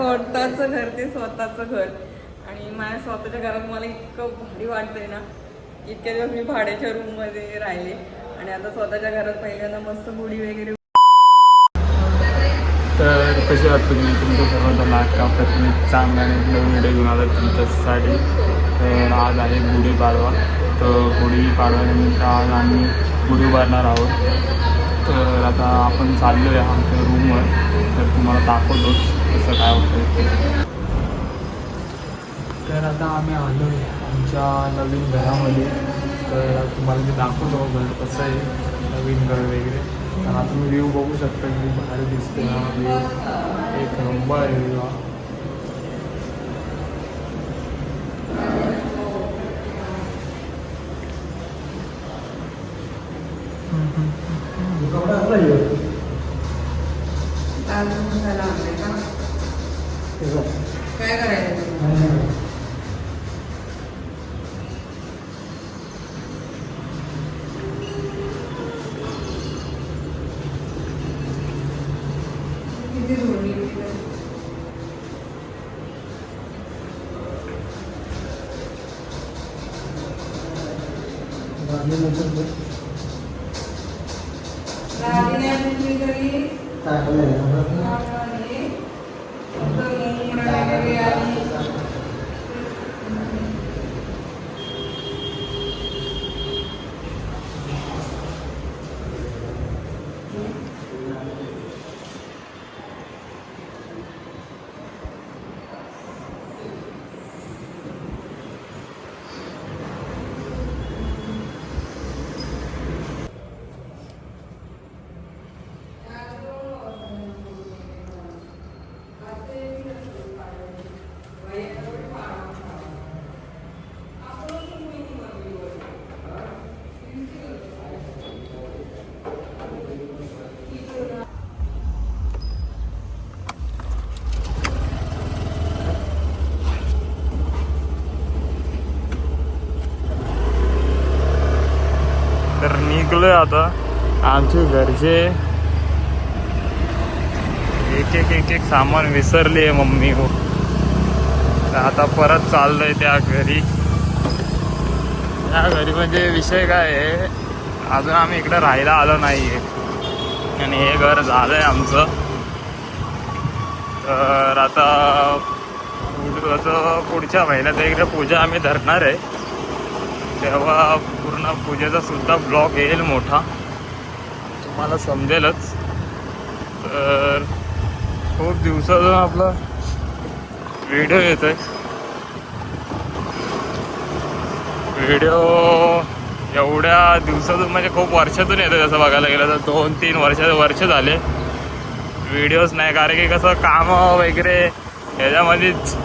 स्वतःचं घर ते स्वतःचं घर आणि माझ्या स्वतःच्या घरात मला इतकं भारी वाटतंय ना. इतक्या दिवस मी भाड्याच्या रूम मध्ये राहिले आणि आता स्वतःच्या घरात पहिल्यांदा मस्त गुढी वगैरे. तर कसे आहात तुम्ही? तुमचं सर्वांचा लाख का प्रथम चांगला आणि नवीन व्हिडिओ घेऊन आला तुमच्यासाठी. तर आज आहे गुढीपाडवा. तर गुढीपाडव्यानिमित्त आज आम्ही गुढी उभारणार आहोत. तर आता आपण चाललो आहे आमच्या रूमवर. तर तुम्हाला दाखवतोच कसं काय होतं ते. तर आता आम्ही आलो आहे आमच्या नवीन घरामध्ये. तर तुम्हाला मी दाखवतो घर कसं आहे, नवीन घर वगैरे. तर आता तुम्ही व्ह्यू बघू शकता की भारी दिसते हा व्ह्यू. एक नंबर आहे व्ह्यू हा. काय करायचं किती जोडली तर निघलोय आता. आमचे घरचे एक सामान विसरली आहे मम्मी हो. तर आता परत चाललोय त्या घरी. त्या घरी म्हणजे विषय काय आहे, अजून आम्ही इकडे राहायला आलो नाही आहे आणि हे घर झालं आहे आमचं. तर आता पुढच्या महिन्यात इकडे पूजा आम्ही धरणार आहे. तेव्हा पूर्ण पूजेचा सुद्धा ब्लॉग येईल मोठा, तुम्हाला समजेलच. तर खूप दिवसातून आपला व्हिडिओ येतोय. व्हिडिओ एवढ्या दिवसातून म्हणजे खूप वर्षातून येतोय तसं बघायला गेलं तर. 2-3 वर्ष झाले व्हिडिओज नाही. कारण की कसं कामं वगैरे ह्याच्यामध्येच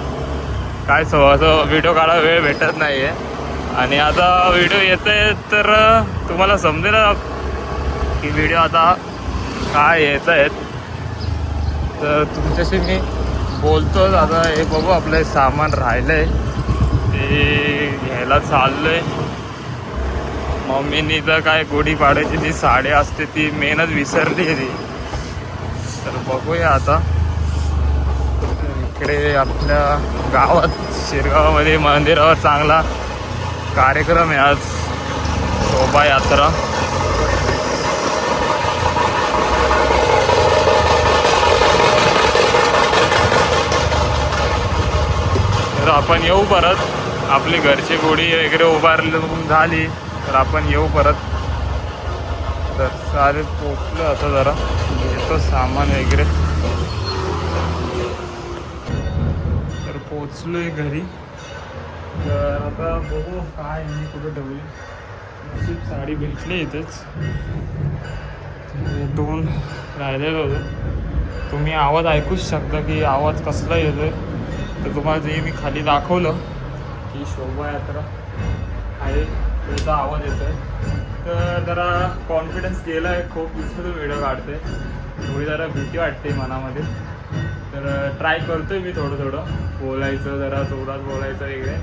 काय असं व्हिडिओ काढायला वेळ भेटत नाही आहे. आणि आता व्हिडिओ येते तर तुम्हाला समजेल की व्हिडिओ आता काय येत आहेत. तर तुमच्याशी मी बोलतोच. आता हे बघू आपलं सामान राहिलं आहे ते घ्यायला चाललं आहे. मम्मीनी तर काय गुढीपाडव्याची जी साडी असते ती मेनच विसरली आहे ती. तर बघूया आता. इकडे आपल्या गावात शिरगावामध्ये मंदिरावर चांगला कार्यक्रम आहे आज, शोभायात्रा. तर आपण येऊ परत. आपली घरची गुढी वगैरे उभारली झाली तर आपण येऊ परत. तर सारे पोचलो आता, जरा घेतो सामान वगैरे. तर पोचलोय घरी. तर आता बघू काय मी कुठं ठेवली. नशीब साडी भेटली इथेच. 2 राहिलेलं होतं. तुम्ही आवाज ऐकूच शकता की आवाज कसला येतोय. तर तुम्हाला जे मी खाली दाखवलं की शोभायात्रा आहे त्याचा आवाज येतोय. तर जरा कॉन्फिडन्स गेला आहे. खूप दिवसातून व्हिडिओ काढते. थोडी जरा भीती वाटते मनामध्ये. तर ट्राय करतोय मी थोडं बोलायचं, जरा जोरात बोलायचं वगैरे.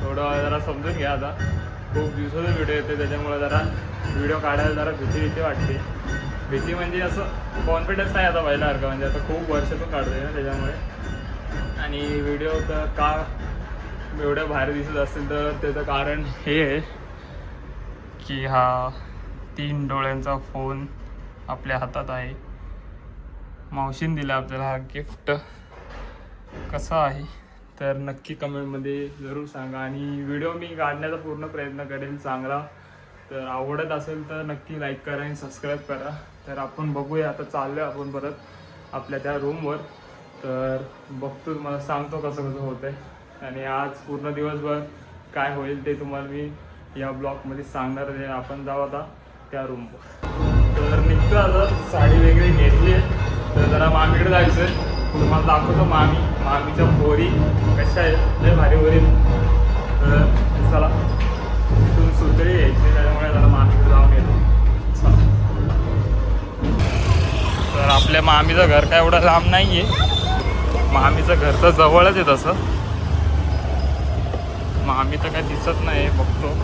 थोडं जरा समजून घ्या. आता खूप दिवसातून व्हिडिओ येते त्याच्यामुळे जरा व्हिडिओ काढायला जरा भीती वाटते. भीती म्हणजे असं कॉन्फिडन्स नाही आता पहिल्यासारखं. म्हणजे आता खूप वर्षातून काढतोय ना त्याच्यामुळे आणि व्हिडिओ तर का एवढं भारी दिसत असेल तर त्याचं कारण हे आहे की हा 3 डोळ्यांचा फोन आपल्या हातात आहे. मावशीने दिला आपल्याला हा गिफ्ट. कसा आहे तर नक्की कमेंटमध्ये जरूर सांगा. आणि व्हिडिओ मी काढण्याचा पूर्ण प्रयत्न करेन चांगला. तर आवडत असेल तर नक्की लाईक करा आणि सबस्क्राईब करा. तर आपण बघूया, आता चाललो आपण परत आपल्या त्या रूमवर. तर बघतो, तुम्हाला सांगतो कसं कसं होतं आहे. आणि आज पूर्ण दिवसभर काय होईल ते तुम्हाला मी या ब्लॉगमध्ये सांगणार आहे. आपण जाऊ आता त्या रूमवर. तर निघतो आता, साडी वगैरे घेतली आहे. तर जरा मामीकडे जायचं आहे. तुम्हाला दाखवतो मामीच्या पोरी कशा आहेत, लय भारी होईल. तर चला, इथून सुतळी यायची, त्याच्यामुळे जरा मामीकडे जाऊन येतो. चला. तर आपल्या मामीचं घर काय एवढं लांब नाही आहे. मामीचं घर तर जवळच आहे तसं. मामी तर काय दिसत नाही, बघतो.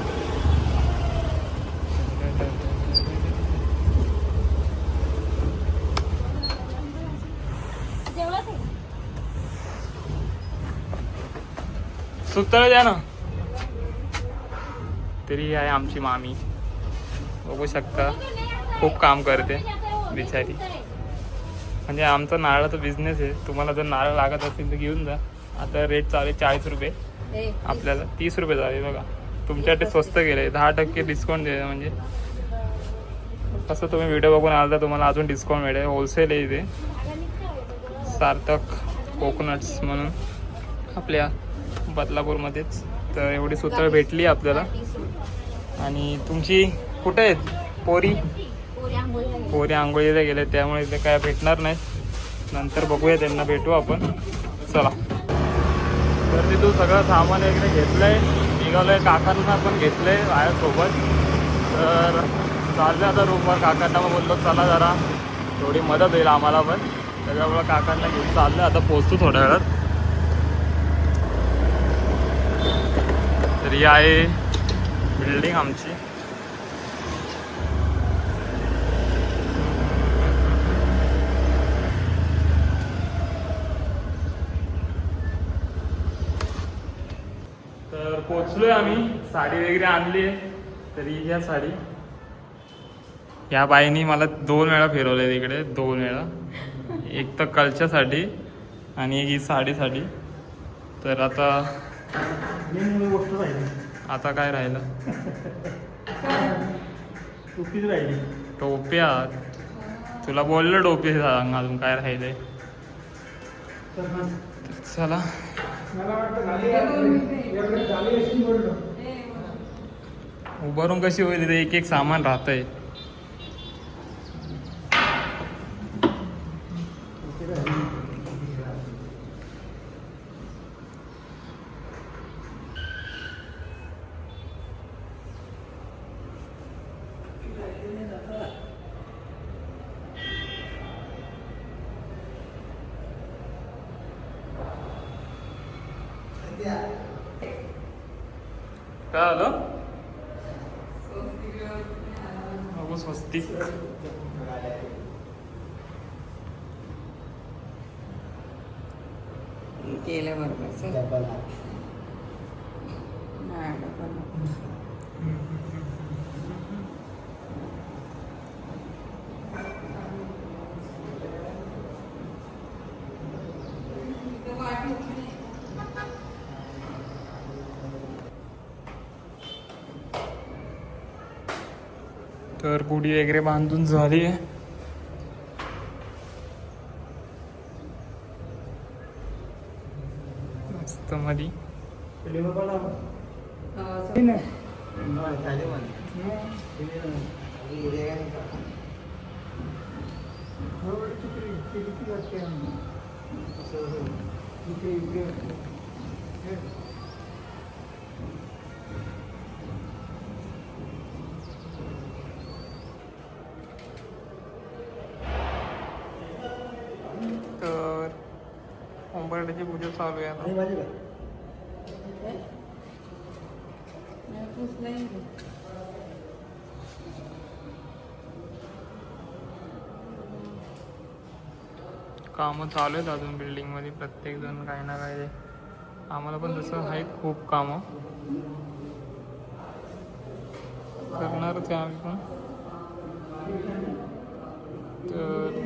सुतळ द्या ना. तरी आहे आमची मामी, बघू शकता. खूप काम करते बिचारी. म्हणजे आमचा नारळाचा बिझनेस आहे. तुम्हाला जर नारळ लागत असतील तर घेऊन जा. आता रेट चालू आहे 40 रुपये, आपल्याला 30 रुपये झाले बघा. तुमच्यासाठी स्वस्त गेले, 10% डिस्काउंट दे. म्हणजे कसं तुम्ही व्हिडिओ बघून आला तर तुम्हाला अजून डिस्काउंट मिळेल. होलसेल आहे इथे, सार्थक कोकोनट्स म्हणून आपल्या बदलापूरमध्येच. तर एवढी सुतळ भेटली आपल्याला. आणि तुमची कुठे आहेत पोरी? पोरी आंघोळीला गेले, त्यामुळे ते काय भेटणार नाही. नंतर बघूया, त्यांना भेटू आपण. चला. तर तिथून सगळं सामान वगैरे घेतलं आहे, निघालो आहे. काकांना पण घेतलं आहे बाहेरसोबत. तर चाललं आता रूमवर. काकांना मग बोललो चला जरा थोडी मदत होईल आम्हाला पण, त्याच्यामुळं काकांना घेऊन चाललं. आता पोचतो थोड्या वेळात. तर ही आहे बिल्डिंग आमची. तर पोचलोय आम्ही. साडी वगैरे आणली आहे. तर ही घ्या साडी. या बाईनी मला 2 वेळा फिरवलंय तिकडे, 2 वेळा. एक तर कलच्यासाठी आणि एक ही साडीसाठी. तर आता काय राहिलं? टोप्या. तुला बोललं टोपी सांग, अजून काय राहिलंय. चला. उभारून कशी होईल, इथे एक एक सामान राहतंय. काय आलं? स्वस्तिक. केल्याबरोबर तर गुढी वगैरे बांधून झाली आहे. मस्त मध्ये. तर उंबरठ्याची पूजा चालू आहे आता. कामं चालू आहेत अजून बिल्डिंगमध्ये. प्रत्येकजण काही ना काही, आम्हाला पण तसं आहेत खूप कामं. करणारच आहे आम्ही पण. तर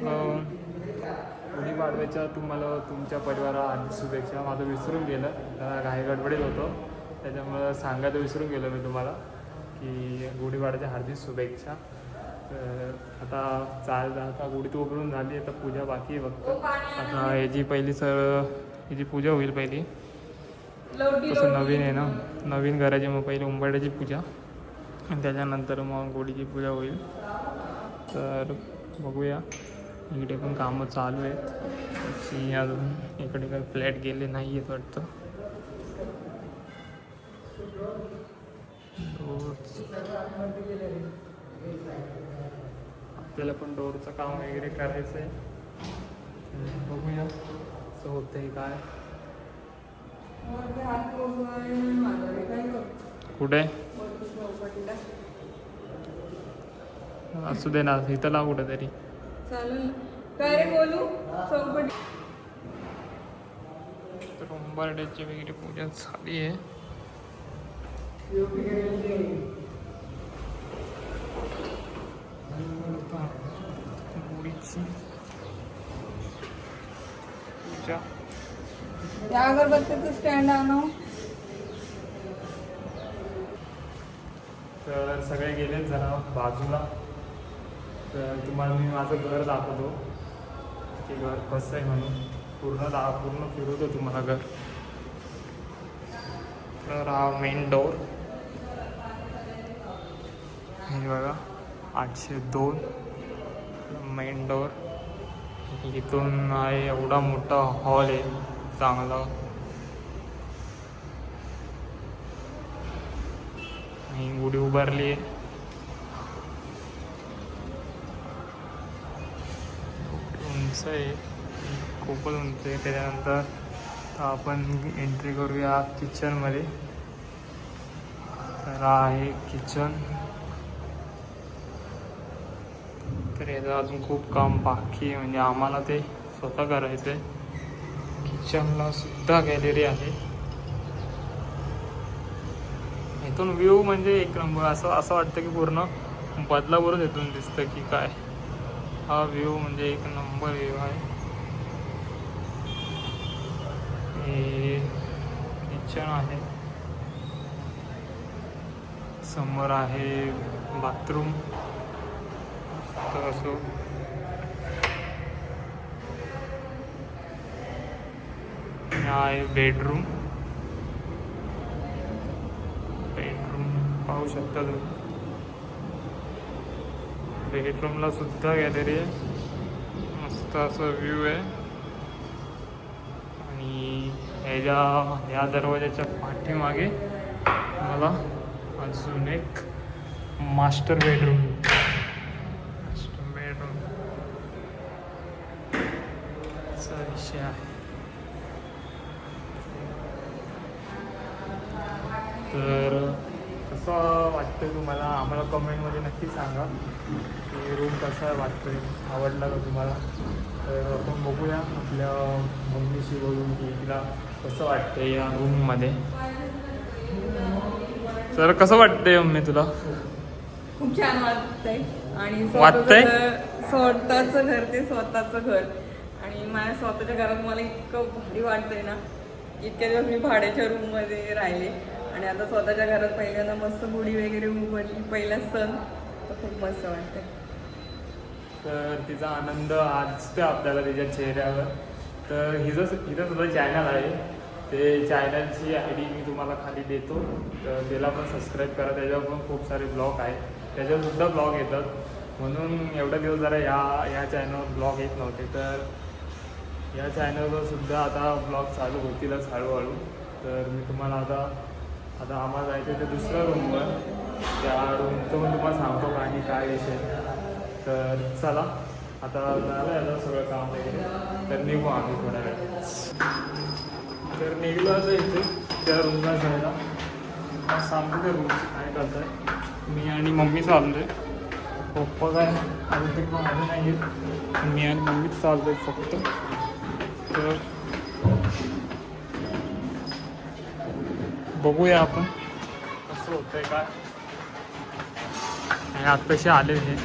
गुढीपाडव्याच्या तुम्हाला तुमच्या परिवाराला हार्दिक शुभेच्छा. माझं विसरून गेलं, घाई गडबडीत होतो, त्याच्यामुळं सांगायचं विसरून गेलो मी तुम्हाला की गुढीपाडव्याच्या हार्दिक शुभेच्छा. तर आता गुढी तो उघडून झाली, आता पूजा बाकी आहे फक्त. आता याची पहिली याची पूजा होईल पहिली. तसं नवीन आहे ना, नवीन घराची मग पहिली उंबरठ्याची पूजा आणि त्याच्यानंतर मग गुढीची पूजा होईल. तर बघूया, इकडे पण कामं चालू आहेत. अजून इकडे काही फ्लॅट गेले नाही आहेत वाटतं. आपल्याला पण डोरचं काम वगैरे करायचं आहे. बघूया असं होतंय काय. कुठे असू दे ना, इथं लाव कुठं तरी चालेल. काय रे बोलू चौकटी. तर उंबरठ्याची वगैरे पूजा झाली आहे. गुढीची पूजा. त्या अगरबत्तीचं स्टँड आणू. तर सगळे गेले जरा बाजूला. तर तुम्हाला मी माझं घर दाखवतो की घर कसं आहे म्हणून. पूर्ण फिरवतो तुम्हाला घर. तर हा मेन डोर हे बघा, 802 मेन डोर. इथून आहे एवढा मोठा हॉल आहे चांगला. आणि गुढी उभारली आहे. उंच आहे, खूपच उंच आहे. त्याच्यानंतर आपण एंट्री करूया किचनमध्ये. तर हा आहे किचन. तर याचं अजून खूप काम बाकी आहे, म्हणजे आम्हाला ते स्वतः करायचं आहे. किचनला सुद्धा गॅलरी आहे. इथून व्ह्यू म्हणजे एक नंबर. असं वाटतं की पूर्ण बदलापूरच इथून दिसतं की काय. हा व्ह्यू म्हणजे एक नंबर व्ह्यू आहे. हे किचन आहे, समोर आहे बाथरूम. असो हा आहे बेडरूम. पाहू शकता तुम्ही. बेडरूमला सुद्धा गॅलरी आहे. मस्त असं व्ह्यू आहे. आणि या दरवाजाच्या पाठीमागे मला अजून एक मास्टर बेडरूम चा विषय आहे. तर कसं वाटतं तुम्हाला, आम्हाला कमेंटमध्ये नक्की सांगा की रूम कसा वाटतोय, आवडला का तुम्हाला. तर आपण बघूया आपल्या मम्मीशी बोलून की तिला कसं वाटतंय या रूममध्ये. तर कसं वाटतंय मम्मी तुला? खूप छान वाटतंय. आणि वाटतंय? स्वतःचं घर ते स्वतःचं घर. आणि माझ्या स्वतःच्या घरात मला इतकं भारी वाटतंय ना. इतक्या दिवस मी भाड्याच्या रूममध्ये राहिले आणि आता स्वतःच्या घरात पहिल्यांदा मस्त गुढी वगैरे उभारली, पहिला सण. तर खूप मस्त वाटतंय. तर तिचा आनंद आजते आपल्याला तिच्या चेहऱ्यावर. तर हिचं सुद्धा चॅनल आहे. ते चॅनलची ID मी तुम्हाला खाली देतो. तर त्याला पण सबस्क्राईब करा. त्याच्यावर पण खूप सारे ब्लॉग आहेत, त्याच्यावर सुद्धा ब्लॉग येतात. म्हणून एवढा दिवस जरा या चॅनलवर ब्लॉग येत नव्हते. तर या चॅनलवर सुद्धा आता ब्लॉग चालू होतीलच हळूहळू. तर मी तुम्हाला आता आम्हाला जायचं ते दुसऱ्या रूमवर. त्या रूमचं पण तुम्हाला सांगतो आणि काय विषय. तर चला, आता झालं याचं सगळं काम वगैरे. तर निघू आम्ही थोड्या वेळ. तर निघलो आता इथे त्या रूमला जायला. सांगतो त्या रूमचं काय करत आहे. मी आणि मम्मी चाललो आहे. पप्पा काय अजून तरी पण आले नाही आहेत. मी आणि मम्मीच चाललोय फक्त. तर बघूया आपण कसं होतंय काय. आणि आत्ताशी आले हे.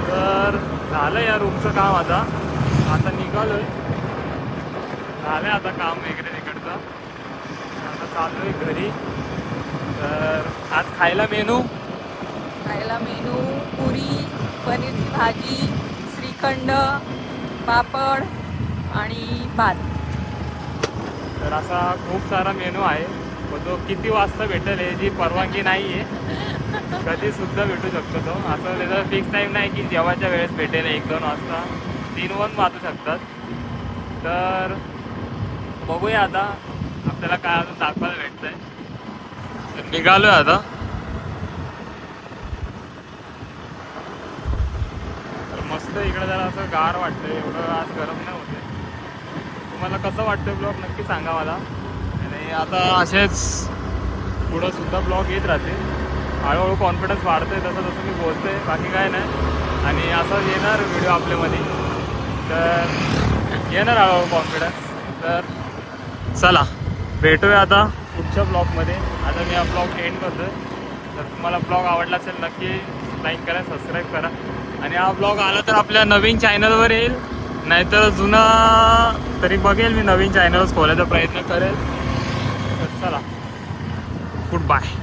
तर झालं या रूमचं काम आता निघालोय. झालं आता काम वगैरे तिकडचं. आता चाललोय घरी. तर आज खायला मेनू पुरी, पनीरची भाजी, श्रीखंड, पापड आणि भात. तर असा खूप सारा मेनू आहे. पण तो किती वाजता भेटेल याची परवानगी नाही आहे. कधीसुद्धा भेटू शकतो तो. असं त्याचा फिक्स टाईम नाही की जेवायच्या वेळेस भेटेल 1-2 वाजता. 3 पण वाजू शकतात. तर बघूया आता आपल्याला काय अजून दाखवायला भेटतंय. तर निघालोय आता. तर मस्त इकडे जरा असं गार वाटतंय. एवढं आज गरम नाही होते. तुम्हाला कसं वाटतं ब्लॉग नक्की सांगा मला. आणि आता असेच पुढं सुद्धा ब्लॉग येत राहते. हळूहळू कॉन्फिडन्स वाढतोय तसं मी बोलतोय. बाकी काय नाही. आणि असं येणार व्हिडिओ आपल्यामध्ये. तर येणार हळूहळू कॉन्फिडन्स. तर चला भेटूया आता पुढच्या ब्लॉगमध्ये. आता मी हा ब्लॉग एंड करतोय. तर तुम्हाला ब्लॉग आवडला असेल नक्की लाईक करा, सबस्क्राईब करा. आणि हा ब्लॉग आला तर आपल्या नवीन चॅनलवर येईल. नाहीतर जुना तरी बघेल मी. नवीन चॅनलच खोलायचा प्रयत्न करेल. तर चला गुड बाय.